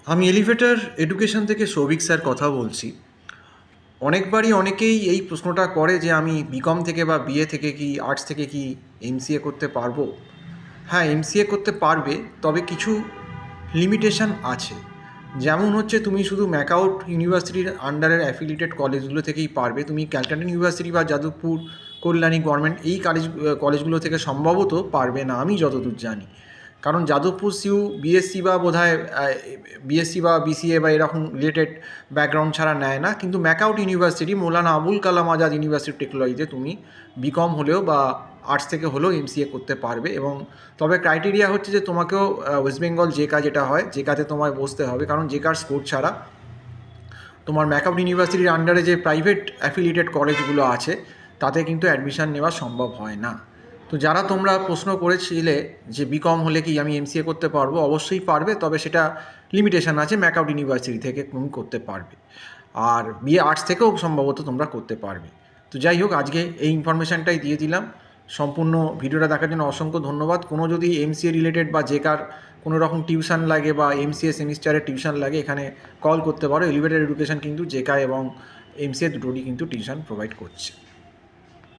আমি elevator education থেকে Souvik sir কথা বলছি। অনেকবারই অনেকেই এই প্রশ্নটা করে যে আমি বিকম থেকে বা বিএ থেকে কি আর্টস থেকে কি এমসিএ করতে পারবো? হ্যাঁ, এমসিএ করতে পারবে, তবে কিছু লিমিটেশন আছে। যেমন হচ্ছে, তুমি শুধু ম্যাকআউট ইউনিভার্সিটির আন্ডারের অ্যাফিলিয়েটেড কলেজগুলো থেকেই পারবে। তুমি ক্যালকাটা ইউনিভার্সিটি বা যাদবপুর কল্যাণী গভর্নমেন্ট এই কলেজগুলো থেকে সম্ভবত পারবে না, আমি যতদূর জানি। কারণ যাদবপুর সিউ বিএসসি বা বোধহয় বিএসসি বা বিসিএ বা এরকম রিলেটেড ব্যাকগ্রাউন্ড ছাড়া নেয় না। কিন্তু MAKAUT university, Maulana Abul Kalam Azad university টেকনোলজিতে তুমি বিকম হলেও বা আর্টস থেকে হলেও এমসিএ করতে পারবে। এবং তবে ক্রাইটেরিয়া হচ্ছে যে তোমাকেও ওয়েস্ট বেঙ্গল জেকা যেটা হয়, জেকাতে তোমায় বসতে হবে, কারণ জেকার স্কোর ছাড়া তোমার ম্যাকআউট ইউনিভার্সিটির আন্ডারে যে প্রাইভেট অ্যাফিলিয়েটেড কলেজগুলো আছে তাতে কিন্তু অ্যাডমিশন নেওয়া সম্ভব হয় না। তো যারা তোমরা প্রশ্ন করেছিলে যে বিকম হলে কি আমি এমসিএ করতে পারবো, অবশ্যই পারবে, তবে সেটা লিমিটেশন আছে। ম্যাকআউট ইউনিভার্সিটি থেকে তুমি করতে পারবে, আর বিএ আর্টস থেকেও সম্ভবত তোমরা করতে পারবে। তো যাই হোক, আজকে এই ইনফরমেশানটাই দিয়ে দিলাম। সম্পূর্ণ ভিডিওটা দেখার জন্য অসংখ্য ধন্যবাদ। কোনো যদি এমসিএ রিলেটেড বা জেকার কোনো রকম টিউশন লাগে বা এমসিএ সেমিস্টারের টিউশন লাগে, এখানে কল করতে পারো। এলিভেটেড এডুকেশন কিন্তু জেকা এবং এমসিএ দুটোরই কিন্তু টিউশন প্রোভাইড করছে।